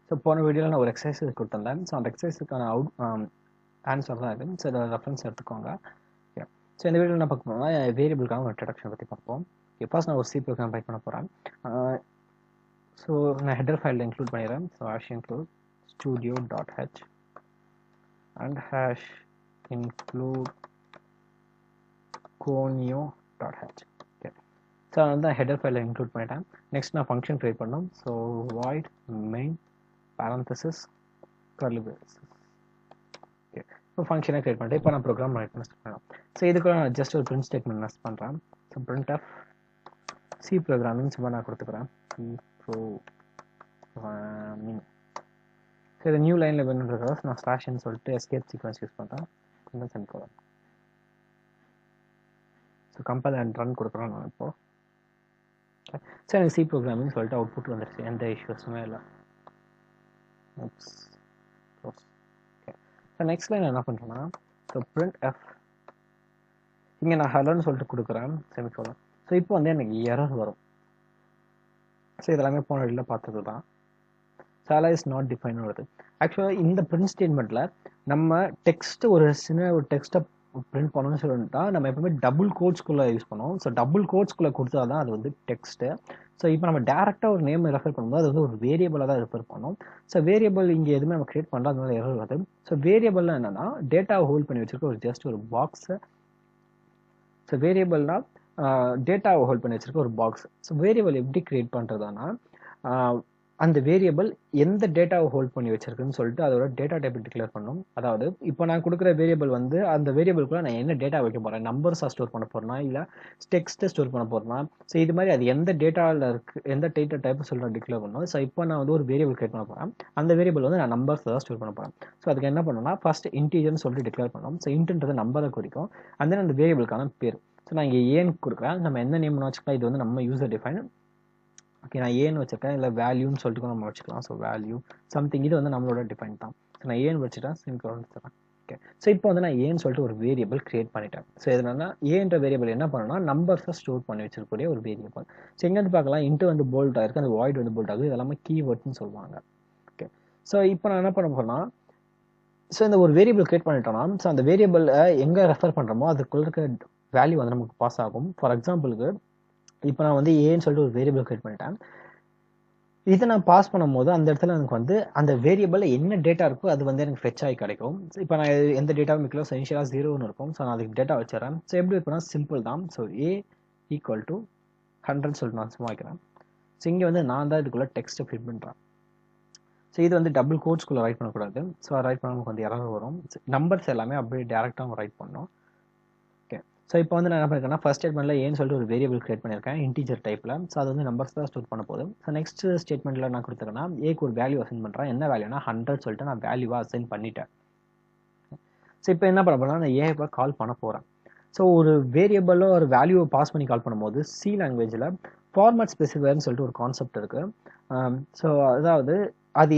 So போன வீடியோவில் நான் ஒரு எக்ஸசைஸ் கொடுத்துருந்தேன். ஸோ அந்த எக்ஸசைஸுக்கான ஆன்சர் தான் இது. ஸோ இதை ரெஃபரன்ஸ் எடுத்துக்கோங்க. ஓகே. ஸோ இந்த வீடியோவில் என்ன பார்க்க போனால் வேரியபிளுக்கான ஒரு இன்ட்ரடக்ஷன் பற்றி பார்ப்போம். ஃபர்ஸ்ட் நான் ஒரு சி ப்ரோக்ராம் ரைட் பண்ண போகிறேன். ஸோ நான் ஹெடர் ஃபைலில் இன்க்ளூட் பண்ணிடுறேன். So hash include studio.h and hash include conio.h. Okay. So நான் வந்து ஹெடர் ஃபைலில் இன்க்ளூட் பண்ணிட்டேன். நெக்ஸ்ட் நான் ஃபங்க்ஷன் க்ரியேட் பண்ணோம். So void main parenthesis curly braces. Okay. இப்போ ஃபங்க்ஷனை க்ரியேட் பண்ணிட்டு இப்போ நான் ப்ரோக்ராம் ரைட் பண்ண ஸ்டார்ட் பண்ணலாம். ஸோ இதுக்கு நான் ஜஸ்ட் ஒரு பிரிண்ட் ஸ்டேட்மெண்ட் நெஸ்ட் பண்ணுறேன். ஸோ printf சி ப்ரோக்ராமிங் சும்மா நான் கொடுத்துக்கிறேன். C programming. ஸோ இது நியூ லைனில் வேணுன்றதுக்காக நான் ஸ்லாஷ்ன்னு சொல்லிட்டு எஸ்கேப் சீக்வன்ஸ் யூஸ் பண்ணுறேன். கொஞ்சம் சென்ட். ஸோ கம்பைல் அண்ட் ரன் கொடுக்குறோம் நான் இப்போது. ஸோ எனக்கு சி ப்ரோக்ராமிங் சொல்லிட்டு அவுட்புட் வந்துருச்சு. எந்த இஷ்யூஸுமே இல்லை. ஓகே. ஸோ நெக்ஸ்ட் லைன் என்ன பண்ணுறேன்னா, ஸோ printf இங்கே நான் ஹலோன்னு சொல்லிட்டு கொடுக்குறேன் செமிகோலன். ஸோ இப்போ வந்து எனக்கு எரர் வரும். ஸோ இதெல்லாமே போன வழியில் பார்த்தது தான். சாலா இஸ் நாட் டிஃபைன் வருது. ஆக்சுவலாக இந்த பிரிண்ட் ஸ்டேட்மெண்ட்டில் நம்ம ஒரு சின்ன ஒரு டெக்ஸ்ட்டை பிரிண்ட் பண்ணணும்னு சொல்லிட்டா நம்ம எப்பவுமே டபுள் கோட்ஸ்குள்ளே யூஸ் பண்ணுவோம். ஸோ டபுள் கோட்ஸ்குள்ளே கொடுத்தா தான் அது வந்து டெக்ஸ்ட்டு. ஸோ இப்போ நம்ம டேரெக்டாக ஒரு நேம் ரெஃபர் பண்ணும்போது அது வந்து ஒரு வேரியபிளாக தான் ரெஃபர் பண்ணோம். ஸோ வேரியபிள் இங்கே எதுவுமே நம்ம கிரியேட் பண்ணலாம், அதனால எரர் வருது. ஸோ வேரியபிள்னா என்னன்னா டேட்டாவை ஹோல்ட் பண்ணி வச்சிருக்க ஒரு ஜஸ்ட் ஒரு பாக்ஸு. ஸோ வேரியபிள்னா டேட்டாவை ஹோல்ட் பண்ணி வச்சிருக்க ஒரு பாக்ஸ். ஸோ வேரியபிள் எப்படி கிரியேட் பண்ணுறதுனா அந்த வேரியபிள் எந்த டேட்டாவை ஹோல்ட் பண்ணி வச்சிருக்குன்னு சொல்லிட்டு அதோட டேட்டா டைப் டிக்ளேர் பண்ணும். அதாவது இப்போ நான் கொடுக்குற வேரியபிள் வந்து அந்த வேரியபிள்குள்ள நான் என்ன டேட்டா வைக்க போகிறேன், நம்பர்ஸாக ஸ்டோர் பண்ண போகிறேன்னா இல்லை டெக்ஸ்ட்டை ஸ்டோர் பண்ண போகிறேன்னா, ஸோ இது மாதிரி அது எந்த டேட்டாவில் இருக்குது, எந்த டேட்டா டைப் சொல்லிட்டு டிக்ளேர் பண்ணணும். ஸோ இப்போ நான் வந்து ஒரு வேரியபிள் கிரியேட் பண்ண போகிறேன். அந்த வேரியபிள் வந்து நான் நம்பர்ஸ் தான் ஸ்டோர் பண்ண போகிறேன். ஸோ அதுக்கு என்ன பண்ணணும்னா ஃபர்ஸ்ட் இன்டீஜர்னு சொல்லிட்டு டிக்ளேர் பண்ணணும். ஸோ இன்ட்ன்றது நம்பரை குறிக்கும். அந்த அந்த வேரியபிளுக்கான பேர். ஸோ நான் இங்கே ஏன்னு கொடுக்குறேன். நம்ம எந்த நேம்னு வச்சுக்கலாம், இது வந்து நம்ம யூசர் டிஃபைன். ஓகே, நான் ஏன்னு வச்சுருக்கேன், இல்லை வேல்யூன்னு சொல்லிட்டு நம்ம வச்சுக்கலாம். ஸோ வேல்யூ சம்திங், இது வந்து நம்மளோட டிஃபைன் தான். ஸோ நான் ஏன்னு வச்சுட்டேன், சிம்பிளாக வச்சுருக்கேன். ஓகே. ஸோ இப்போ வந்து நான் ஏன்னு சொல்லிட்டு ஒரு வேரியபிள் கிரியேட் பண்ணிட்டேன். ஸோ இதனால ஏன்ற வேரியபிள் என்ன பண்ணணும்னா நம்பர்ஸை ஸ்டோர் பண்ணி வச்சிருக்கக்கூடிய ஒரு வேரியபிள். ஸோ எங்கேருந்து பார்க்கலாம், இன்ட்டு வந்து போல்ட் ஆயிருக்கு, அந்த வாய்ட் வந்து போல்ட் ஆகுது. இதெல்லாமே கீவேர்ட்ஸ்னு சொல்லுவாங்க. ஓகே. ஸோ இப்போ நான் என்ன பண்ண போறேன்னா, ஸோ இந்த ஒரு வேரியபிள் கிரியேட் பண்ணிட்டோம்னா, ஸோ அந்த வேரியபிள் எங்கே ரெஃபர் பண்ணுறோமோ அதுக்குள்ள இருக்க வேல்யூ வந்து நமக்கு பாஸ் ஆகும். ஃபார் எக்ஸாம்பிளுக்கு இப்போ நான் வந்து ஏன்னு சொல்லிட்டு ஒரு வேரியபிள் கிரியேட் பண்ணிட்டேன். இதை நான் பாஸ் பண்ணும்போது அந்த இடத்துல எனக்கு வந்து அந்த வேரியபிளில் என்ன டேட்டா இருக்கோ அது வந்து எனக்கு ஃபெச் ஆகி கிடைக்கும். இப்போ நான் எந்த டேட்டாவும் வைக்கல, ஸோ இனிஷியலாக 0ன்னு இருக்கும். ஸோ நான் அதுக்கு டேட்டா வச்சுறேன். ஸோ எப்படி வைப்பேன்னா சிம்பிள் தான். ஸோ ஏ ஈக்குவல் டு 100 சொல்லிட்டு நான் சும்மா வைக்கிறேன். ஸோ இங்கே வந்து நான் தான் இதுக்குள்ளே டெக்ஸ்ட்டை ஃபிட் பண்ணுறேன். ஸோ இது வந்து டபுள் கோட்ஸ்குள்ளே ரைட் பண்ணக்கூடாது. ஸோ ரைட் பண்ண நமக்கு வந்து எரர் வரும். நம்பர்ஸ் எல்லாமே அப்படியே டேரெக்டாக ரைட் பண்ணணும். ஓகே. ஸோ இப்போ வந்து நான் என்ன பண்ணிருக்கேன்னா ஃபர்ஸ்ட் ஸ்டேட்மெண்ட்டில் ஏன்னு சொல்லிட்டு ஒரு வேரியபிள் கிரியேட் பண்ணியிருக்கேன் இன்டீஜர் டைப்பில். ஸோ அது வந்து நம்பர்ஸ் தான் ஸ்டோர் பண்ண போதும். ஸோ நெக்ஸ்ட் ஸ்டேட்மெண்ட்டில் நான் கொடுத்துருக்கேன்னா ஏக்கு ஒரு வேல்யூ அசைன் பண்ணுறேன். என்ன வேல்யூனா 100 சொல்லிட்டு நான் வேல்யூவாக அசைன் பண்ணிட்டேன். ஸோ இப்போ என்ன பண்ண போறேன்னா நான் ஏவை கால் பண்ண போகிறேன். ஸோ ஒரு வேரியபிளோ ஒரு வேல்யூவை பாஸ் பண்ணி கால் பண்ணும்போது சி லாங்குவேஜில் ஃபார்மேட் ஸ்பெசிஃபையர்னு சொல்லிட்டு ஒரு கான்செப்ட் இருக்குது. ஸோ அதாவது அது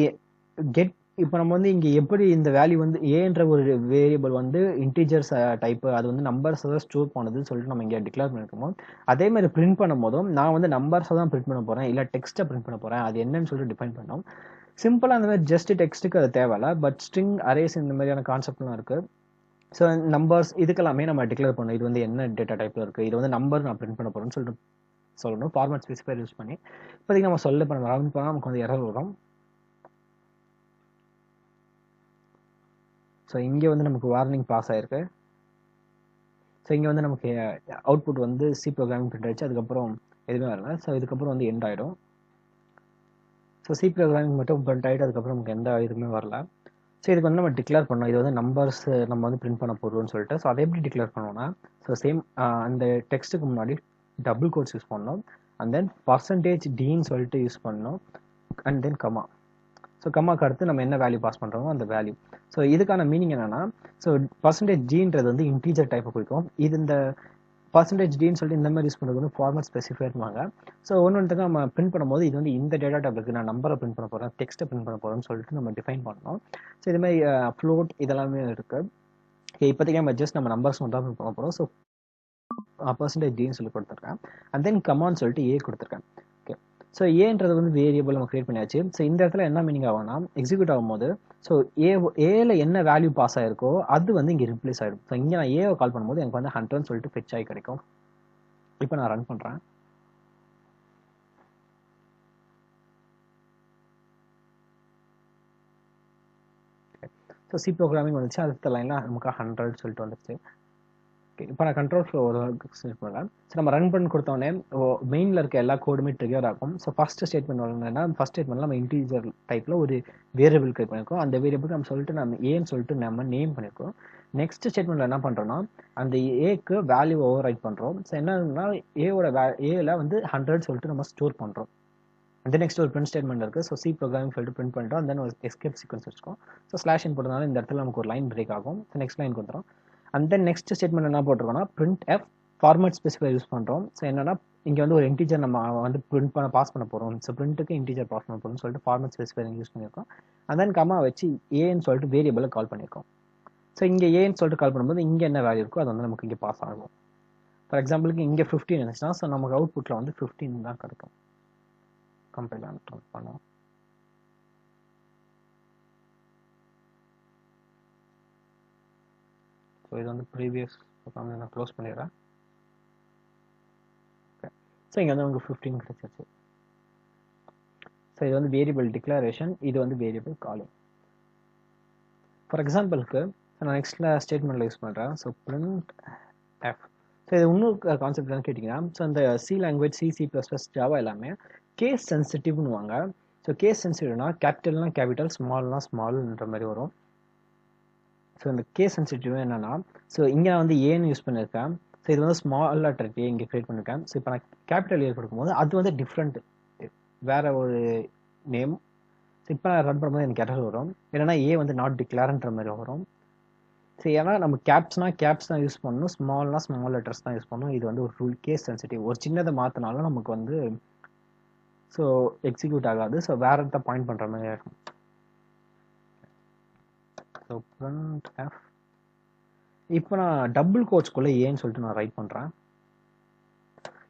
கெட் இப்போ நம்ம வந்து இங்கே எப்படி இந்த வேல்யூ வந்து ஏன்ற ஒரு வேரியபிள் வந்து இன்டீஜர்ஸ் டைப்பு, அது வந்து நம்பர்ஸை தான் ஸ்டோர் பண்ணுதுன்னு சொல்லிட்டு நம்ம இங்கே டிக்ளேர் பண்ணியிருக்கோமோ அதே மாதிரி பிரிண்ட் பண்ணும் போதும் நான் வந்து நம்பர்ஸை தான் பிரிண்ட் பண்ண போகிறேன், இல்லை டெக்ஸ்ட்டை பிரிண்ட் பண்ண போகிறேன். அது என்னன்னு சொல்லிட்டு டிஃபைன் பண்ணோம். சிம்பிளாக அந்த மாதிரி ஜஸ்ட் டெக்ஸ்ட்டுக்கு அது தேவையில்ல. பட் ஸ்ட்ரிங் அரேஸ் இந்த மாதிரியான கான்செப்ட்லாம் இருக்குது. ஸோ நம்பர்ஸ் இதுக்கெல்லாமே நம்ம டிக்ளேர் பண்ணணும். இது வந்து என்ன டேட்டா டைப்பில் இருக்குது, இது வந்து நம்பர் நான் பிரிண்ட் பண்ண போகிறேன்னு சொல்லிட்டு சொல்லணும். ஃபார்மேட் ஸ்பெசிஃபையர் யூஸ் பண்ணி இப்போதைக்கு நம்ம சொல்ல பண்ண ரன் பண்ணால் நமக்கு வந்து எரர் வரும். ஸோ இங்கே வந்து நமக்கு வார்னிங் பாஸ் ஆயிருக்கு. ஸோ இங்கே வந்து நமக்கு அவுட்புட் வந்து சி ப்ரோக்ராமிங் பிரிண்ட் ஆயிடுச்சு. அதுக்கப்புறம் எதுவுமே வரல. ஸோ இதுக்கப்புறம் வந்து எண்ட் ஆகிடும். ஸோ சி ப்ரோக்ராமிங் மட்டும் பிரிண்ட் ஆகிட்டு அதுக்கப்புறம் நமக்கு எந்த இதுவுமே வரல. ஸோ இதுக்கு வந்து நம்ம டிக்ளேர் பண்ணோம், இது வந்து நம்பர்ஸ் நம்ம வந்து பிரிண்ட் பண்ண போகிறோம்னு சொல்லிட்டு. ஸோ அதை எப்படி டிக்ளேர் பண்ணோம்னா, ஸோ சேம் அந்த டெக்ஸ்ட்டுக்கு முன்னாடி டபுள் கோட்ஸ் யூஸ் பண்ணோம். அண்ட் தென் %d சொல்லிட்டு யூஸ் பண்ணோம். And then comma. ஸோ கம்மாக்கு அடுத்து நம்ம என்ன வேல்யூ பாஸ் பண்ணுறோமோ அந்த வேல்யூ. ஸோ இதுக்கான மீனிங் என்னன்னா, ஸோ %gன்றது வந்து இன்டீஜர் டைப்பை குறிக்கும். இது இந்த %dன்னு சொல்லிட்டு இந்த மாதிரி யூஸ் பண்ணுறது வந்து ஃபார்மேட் ஸ்பெசிஃபைர்வாங்க. ஸோ ஒன்றுக்கு நம்ம பிரிண்ட் பண்ணும்போது இது வந்து இந்த டேட்டா டைப்புக்கு நான் நம்பரை பிரிண்ட் பண்ண போகிறேன், டெக்ஸ்ட்டை பிரிண்ட் பண்ண போகிறேன்னு சொல்லிட்டு நம்ம டிஃபைன் பண்ணணும். ஸோ இது மாதிரி ஃப்ளோட் இதெல்லாமே இருக்குது. இப்போதைக்கு நம்ம ஜஸ்ட் நம்ம நம்பர்ஸ் மட்டும் தான் பிரிண்ட் பண்ண போகிறோம். ஸோ %dன்னு சொல்லி கொடுத்துருக்கேன். அண்ட் தென் கமான்னு சொல்லிட்டு ஏ கொடுத்துருக்கேன். ஓகே. ஸோ ஏன்றது வந்து வேரியபிள் நம்ம கிரியேட் பண்ணியாச்சு. ஸோ இந்த இடத்துல என்ன மீனிங் ஆகும்னா எக்ஸிக்யூட் ஆகும்போது ஸோ ஏல என்ன வேல்யூ பாஸ் ஆயிருக்கோ அது வந்து இங்கே ரிப்ளேஸ் ஆகிடும். ஸோ இங்கே நான் ஏவை கால் பண்ணும்போது எனக்கு வந்து 100ன்னு சொல்லிட்டு ஃபெச் ஆகி கிடைக்கும். இப்போ நான் ரன் பண்ணுறேன். ஸோ சி ப்ரோக்ராமிங் வந்துச்சு. அடுத்த லைனில் நமக்கு 100 சொல்லிட்டு வந்துச்சு. இப்போ நான் கண்ட்ரோல் ஃப்ளோ ஒரு செலக்ட் பண்ணுறேன். ஸோ நம்ம ரன் பண்ணி கொடுத்தோடனே மெயினில் இருக்க எல்லா கோடுமே ட்ரிகர் ஆகும். ஸோ ஃபர்ஸ்ட் ஸ்டேட்மெண்ட் என்னன்னா ஃபர்ஸ்ட் ஸ்டேட்மெண்ட்ல நம்ம இன்டீஜர் டைப்பில் ஒரு வேரியபிள் கிரியேட் பண்ணியிருக்கோம். அந்த வேரியபிள் நம்ம சொல்லிட்டு நம்ம ஏன்னு சொல்லிட்டு நம்ம நேம் பண்ணியிருக்கோம். நெக்ஸ்ட் ஸ்டேட்மெண்ட்ல என்ன பண்ணுறோம்னா அந்த ஏக்கு வேல்யூ ஓவர் ரைட் பண்ணுறோம். ஸோ என்னன்னா ஏல வந்து 100 சொல்லிட்டு நம்ம ஸ்டோர் பண்ணுறோம். அந்த நெக்ஸ்ட் ஒரு பிரிண்ட் ஸ்டேட்மெண்ட் இருக்குது. ஸோ சி ப்ரோக்ராமிங் சொல்லிட்டு பிரிண்ட் பண்ணிட்டோம். தென் ஒரு எஸ்கேப் சீக்வன்ஸ் வச்சுக்கோம். ஸோ ஸ்லாஷ் இன் போட்டதுனால இந்த இடத்துல நமக்கு ஒரு லைன் பிரேக் ஆகும். ஸோ நெக்ஸ்ட் லைன் கொடுத்துரும். அண்ட் தென் நெக்ஸ்ட் ஸ்டேட்மெண்ட் என்ன போட்டிருக்கோம்னா print f format specify use பண்ணுறோம். ஸோ என்னன்னா இங்கே வந்து ஒரு இன்டீஜர் நம்ம வந்து பிரிண்ட் பண்ண பாஸ் பண்ண போகிறோம். ஸோ பிரிண்ட்டுக்கு இன்டீஜர் பாஸ் பண்ண போகிறோம்னு சொல்லிட்டு ஃபார்மேட் ஸ்பெசிஃபை யூஸ் பண்ணியிருக்கோம். அண்ட் தென் கம்மா வச்சு ஏன்னு சொல்லிட்டு வேரியபிளை கால் பண்ணியிருக்கோம். ஸோ இங்கே ஏன்னு சொல்லிட்டு கால் பண்ணும்போது இங்கே என்ன வேல்யூ இருக்கோ அது வந்து நமக்கு இங்கே பாஸ் ஆகும். ஃபார் எக்ஸாம்பிளுக்கு இங்கே 15 இருந்துச்சுன்னா ஸோ நமக்கு அவுட்புட்டில் வந்து 15 தான் கிடைக்கும். கம்பைல் பண்ணுவோம். ஸோ இது வந்து ப்ரீவியஸ் நான் க்ளோஸ் பண்ணிடுறேன். ஓகே. ஸோ இங்கே வந்து நமக்கு 15 கிடைச்சிருச்சு. ஸோ இது வந்து வேரியபிள் டிக்ளரேஷன், இது வந்து வேரியபிள் காலிங். ஃபார் எக்ஸாம்பிளுக்கு நான் நெக்ஸ்ட் ஸ்டேட்மெண்ட்டில் யூஸ் பண்ணுறேன். So print F. ஸோ இது இன்னொரு கான்செப்ட் என்னன்னு கேட்டிங்கன்னா ஸோ இந்த சி லாங்குவேஜ் C++, ஜாவா எல்லாமே கேஸ் சென்சிட்டிவ்னு வாங்க. ஸோ கேஸ் சென்சிட்டிவ்னா கேபிட்டல்னா கேபிட்டல், ஸ்மால்னா ஸ்மால்ன்ற மாதிரி வரும். ஸோ இந்த கேஸ் சென்சிட்டிவ் என்னன்னா ஸோ இங்கே நான் வந்து ஏன்னு யூஸ் பண்ணியிருக்கேன். ஸோ இது வந்து ஸ்மால் லெட்டர் ஏ இங்கே கிரியேட் பண்ணியிருக்கேன். ஸோ இப்போ நான் கேபிட்டல் ஏ கொடுக்கும்போது அது வந்து டிஃப்ரெண்ட் வேற ஒரு நேம். ஸோ இப்போ நான் ரன் பண்ணும்போது எனக்கு எரர் வரும். என்னன்னா ஏ வந்து நாட் டிக்ளேர்ன்ற மாதிரி வரும். ஸோ ஏன்னா நம்ம கேப்ஸ் தான் யூஸ் பண்ணணும், ஸ்மால்னா ஸ்மால் லெட்டர்ஸ் தான் யூஸ் பண்ணணும். இது வந்து ஒரு ரூல், கேஸ் சென்சிட்டிவ். ஒரு சின்னதை மாற்றினாலும் நமக்கு வந்து ஸோ எக்ஸிக்யூட் ஆகாது. ஸோ வேற இடத்த பாயிண்ட் பண்ணுற மாதிரி இருக்கும். So print F. இப்போ நான் டபுள் கோட்ஸ்குள்ளே ஏன்னு சொல்லிட்டு நான் ரைட் பண்ணுறேன்.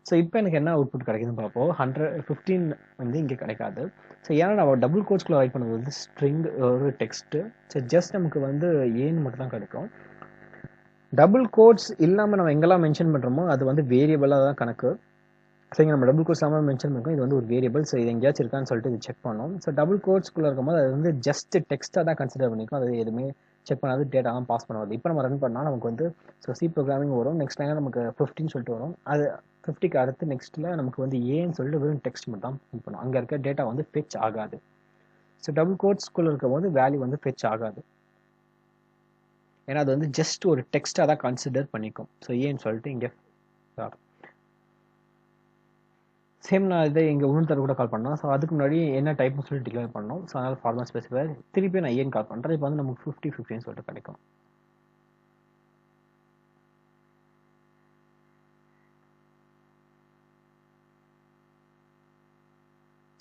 ஸோ இப்போ எனக்கு என்ன அவுட்புட் கிடைக்குதுன்னு பார்ப்போம். 15 வந்து இங்கே கிடைக்காது. ஸோ ஏன்னா நம்ம டபுள் கோட்ஸ்குள்ளே ரைட் பண்ணுறது வந்து ஸ்ட்ரிங் ஒரு டெக்ஸ்ட்டு. ஸோ ஜஸ்ட் நமக்கு வந்து ஏன்னு மட்டும் தான் கிடைக்கும். டபுள் கோட்ஸ் இல்லாமல் நம்ம எங்கெல்லாம் மென்ஷன் பண்ணுறோமோ அது வந்து வேரியபிளாக தான் கணக்கு. ஸோ இங்கே நம்ம டபுள் கோட்ஸ் இல்லாமல் மென்ஷன் பண்ணிருக்கோம். இது வந்து ஒரு வேரியபிள். ஸோ இது எங்கேயாச்சும் இருக்கான்னு சொல்லிட்டு இது செக் பண்ணோம். ஸோ டபுள் கோட்ஸ்குள்ளே இருக்கும்போது அது வந்து ஜஸ்ட் டெக்ஸ்ட்டாக தான் கன்சிடர் பண்ணிக்கும். அது எதுவுமே செக் பண்ணாது, டேட்டா தான் பாஸ் பண்ணுவது. இப்போ நம்ம ரன் பண்ணால் நமக்கு வந்து ஸோ சி ப்ரோக்ராமிங் வரும். நெக்ஸ்ட் லைனில் நமக்கு 15 சொல்லிட்டு வரும். அது 50க்கு அடுத்து நெக்ஸ்ட்டில் நமக்கு வந்து ஏன்னு சொல்லிட்டு வெறும் டெக்ஸ்ட் மட்டும் தான் ஃபில் பண்ணும். அங்கே இருக்க டேட்டா வந்து ஃபெச் ஆகாது. ஸோ டபுள் கோட்ஸ்குள்ளே இருக்கும் போது வேல்யூ வந்து ஃபெச் ஆகாது. ஏன்னா அது வந்து ஜஸ்ட் ஒரு டெக்ஸ்ட்டாக தான் கன்சிடர் பண்ணிக்கும். ஸோ ஏன்னு சொல்லிட்டு இங்கே சேம் நான் இதை இங்கே இன்னொரு கூட கால் பண்ணோம். ஸோ அதுக்கு முன்னாடி என்ன டைப்னு சொல்லி டிக்ளேர் பண்ணோம். ஸோ அதனால் ஃபார்மேட் ஸ்பெசிஃபை திருப்பி நான் ஏன்னு கால் பண்ணுறேன். இப்போ வந்து நமக்கு 50-15 சொல்லிட்டு கிடைக்கும்.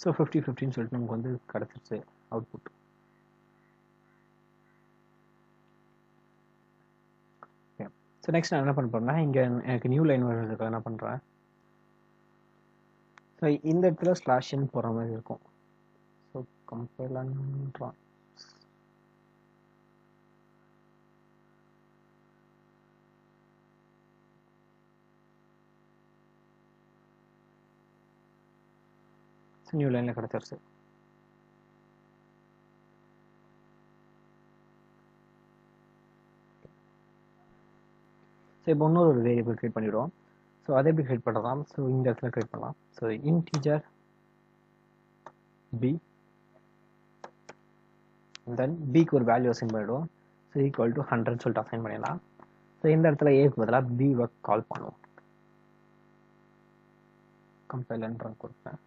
ஸோ 50-15 சொல்லிட்டு நமக்கு வந்து கிடச்சிருச்சு அவுட்புட். ஓகே. ஸோ நெக்ஸ்ட் நான் என்ன பண்ண போகிறேன்னா இங்கே எனக்கு நியூ லைன் வருது. என்ன பண்ணுறேன், ஸோ இந்த இடத்துல ஸ்லாஷ்ன்னு போகிற மாதிரி இருக்கும். ஸோ கம்பைலன்றான். ஸோ நியூ லைனில் கிடச்சிருச்சு. ஸோ இப்போ இன்னொரு ஒரு வேரியபிள் கிரியேட் பண்ணிவிடுவோம். ஸோ அதை எப்படி கிரியேட் பண்ணுறதாம், ஸோ இந்த இடத்துல கிரியேட் பண்ணலாம். ஸோ இன்டீஜர் பி, தென் பிக்கு ஒரு வேல்யூ அசைன் பண்ணிவிடுவோம். ஸோ ஈக்குவல் டு 100 சொல்லிட்டு அசைன் பண்ணிடலாம். ஸோ இந்த இடத்துல ஏக்கு பதிலாக பி ஒர்க் கால் பண்ணுவோம். கம்பைலன்ற கொடுப்பேன்.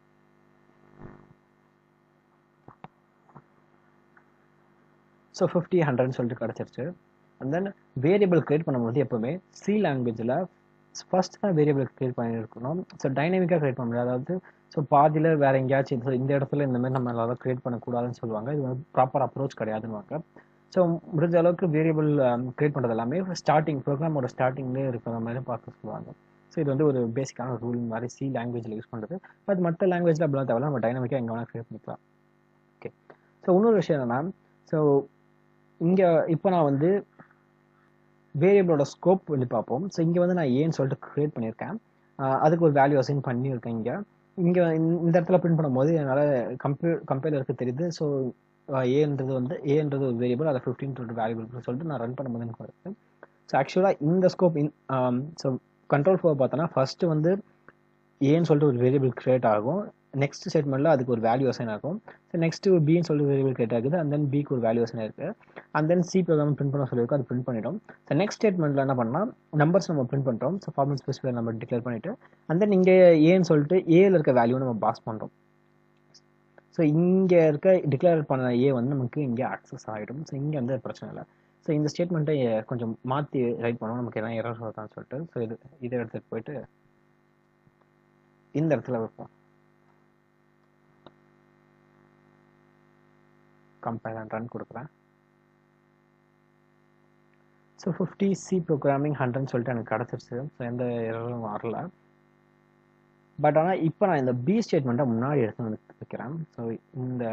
ஸோ 50-100 சொல்லிட்டு கிடச்சிருச்சு. அண்ட் தென் வேரியபிள் கிரியேட் பண்ணும்போது எப்போவுமே சி லாங்குவேஜில் ஃபர்ஸ்ட் தான் வேரியபிள் கிரியேட் பண்ணியிருக்கணும். ஸோ டைனமிக்காக கிரியேட் பண்ண முடியாது. அதாவது ஸோ பாதியில் வேறு எங்கேயாச்சும் இந்த இடத்துல இந்த மாதிரி நம்ம எல்லாரும் கிரியேட் பண்ணக்கூடாதுன்னு சொல்லுவாங்க. இது வந்து ப்ராப்பர் அப்ரோச் கிடையாதுன்னு. ஸோ முடிஞ்ச அளவுக்கு வேரியபிள் கிரியேட் பண்ணுறது எல்லாமே ஸ்டார்டிங் ப்ரோக்ராமோட ஸ்டார்டிங்லேயே இருக்கிற மாதிரி பார்க்க சொல்லுவாங்க. ஸோ இது வந்து ஒரு பேசிக்கான ரூல் மாதிரி சி லாங்குவேஜில் யூஸ் பண்ணுறது. பட் மற்ற லாங்குவேஜில் அப்படிலாம் தேவையில்ல, நம்ம டைனமிக்காக எங்கே வேணால் க்ரியேட் பண்ணிக்கலாம். ஓகே, ஸோ இன்னொரு விஷயம் என்னென்னா, ஸோ இங்கே இப்போ நான் வந்து வேரியபிளோட ஸ்கோப் வந்து பார்ப்போம். ஸோ இங்கே வந்து நான் ஏன்னு சொல்லிட்டு க்ரியேட் பண்ணியிருக்கேன். அதுக்கு ஒரு வேல்யூ அசைன் பண்ணியிருக்கேன். இங்கே இந்த இடத்துல பிரிண்ட் பண்ணும்போது என்னால் கம்பைலருக்கு தெரியுது. ஸோ ஏன்றது ஒரு வேரியபிள், அதை 15 வேல்யூபிள் சொல்லிட்டு நான் ரன் பண்ணும்போது எனக்கு வருது. ஸோ ஆக்சுவலாக இந்த ஸ்கோப் ஸோ கண்ட்ரோல் ஃப்ளோ பார்த்தோன்னா ஃபர்ஸ்ட் வந்து ஏன்னு சொல்லிட்டு ஒரு வேரியபிள் கிரியேட் ஆகும். நெக்ஸ்ட் ஸ்டேட்மெண்ட்டில் அதுக்கு ஒரு வேல்யூ அசைன் ஆகும். ஸோ நெக்ஸ்ட் பின்னு சொல்லிட்டு வேரியபிள் கிரியேட் ஆகுது. அண்ட் தென் பிக்கு ஒரு வேல்யூ அசைன் இருக்குது. And then C program print பண்ண சொல்லியிருக்கோம், அது பிரிண்ட் பண்ணிடும். ஸோ நெக்ஸ்ட் ஸ்டேட்மெண்ட்டில் என்ன பண்ணால் நம்பர்ஸ் நம்ம பிரிண்ட் பண்ணுறோம். ஸோ ஃபார்மல் ஸ்பெசிஃபையர் நம்ம டிக்ளேர் பண்ணிவிட்டு அண்ட் தென் இங்கே ஏன்னு சொல்லிட்டு ஏல இருக்க வேல்யூ நம்ம பாஸ் பண்ணுறோம். ஸோ இங்கே இருக்க டிக்ளேர் பண்ண ஏ வந்து நமக்கு இங்கே ஆக்சஸ் ஆகிடும். ஸோ இங்கே வந்து பிரச்சனை இல்லை. ஸோ இந்த ஸ்டேட்மெண்ட்டை கொஞ்சம் மாற்றி ரைட் பண்ணுவோம், நமக்கு எல்லாம் எரர் வருதான்னு சொல்லிட்டு. ஸோ இதை எடுத்துகிட்டு போயிட்டு இந்த இடத்துல வைப்போம். கம்பைல் அண்ட் ரன் கொடுக்குறேன். ஸோ 50 சி ப்ரோக்ராமிங் 100ன்னு சொல்லிட்டு எனக்கு கிடச்சிருச்சு. ஸோ எந்த எரரும் வரல. பட் ஆனால் இப்போ நான் இந்த பி ஸ்டேட்மெண்ட்டை முன்னாடி எடுத்து வந்து வைக்கிறேன். ஸோ இந்த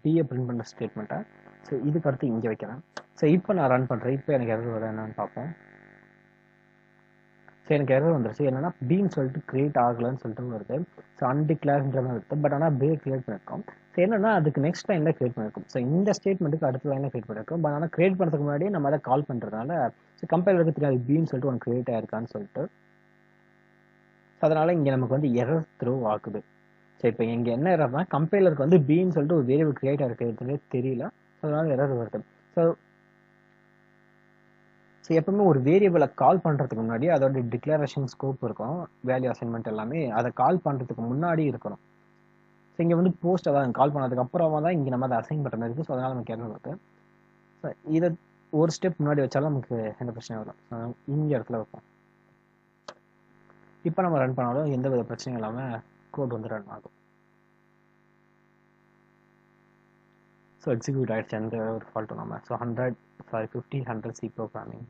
பியை பிரிண்ட் பண்ணுற ஸ்டேட்மெண்ட்டை ஸோ இதுக்கு அடுத்து இங்கே வைக்கிறேன். ஸோ இப்போ நான் ரன் பண்ணுறேன். இப்போ எனக்கு எரர் வர என்னன்னு பார்ப்போம். ஸோ எனக்கு எரர் வந்துருச்சு. என்னன்னா பின்னு சொல்லிட்டு கிரியேட் ஆகலன்னு சொல்லிட்டு வருது. ஸோ அன்டிக்ளேர்ன்ற மாதிரி இருக்குது. பட் ஆனால் பே கிரியேட் பண்ணியிருக்கோம். ஸோ என்னன்னா அதுக்கு நெக்ஸ்ட் லைனில் கிரியேட் பண்ணியிருக்கோம். ஸோ இந்த ஸ்டேட்மெண்ட்டுக்கு அடுத்த லைனில் கிரியேட் பண்ணியிருக்கோம். பட் ஆனால் கிரியேட் பண்ணுறதுக்கு முன்னாடி நம்ம அதை கால் பண்ணுறதுனால ஸோ கம்பைலருக்கு தெரியாது பின்னு சொல்லிட்டு ஒன்று கிரியேட் ஆயிருக்கான்னு சொல்லிட்டு. ஸோ அதனால் இங்கே நமக்கு வந்து எரர் த்ரோ ஆகுது. ஸோ இப்போ இங்கே என்ன எரர்னா கம்பைலருக்கு வந்து பின்னு சொல்லிட்டு ஒரு வேரியபிள் கிரியேட் ஆகிருக்கிறதுலே தெரியல. ஸோ அதனால் எரர் வருது. ஸோ எப்பவுமே ஒரு வேரியபிளை கால் பண்ணுறதுக்கு முன்னாடி அதோட டிக்ளரேஷன் ஸ்கோப் இருக்கும், வேல்யூ அசைன்மெண்ட் எல்லாமே அதை கால் பண்ணுறதுக்கு முன்னாடி இருக்கணும். ஸோ இங்கே வந்து போஸ்ட் அதான் கால் பண்ணதுக்கு அப்புறமா தான் இங்கே நம்ம அதை அசைன் பண்ணுற மாதிரி இருக்குது. ஸோ அதனால் நமக்கு எரர் வருது. ஸோ இதை ஒரு ஸ்டெப் முன்னாடி வச்சாலும் நமக்கு எந்த பிரச்சனையும் வரும். இங்கே இடத்துல வைப்போம். இப்போ நம்ம ரன் பண்ணாலும் எந்த வித பிரச்சனையும் இல்லாமல் கோட் வந்து ரன் ஆகும். ஸோ எக்ஸிக்யூட் ஆகிடுச்சு, எந்த ஒரு ஃபால்ட்டும் நம்ம. So 50 100 C programming.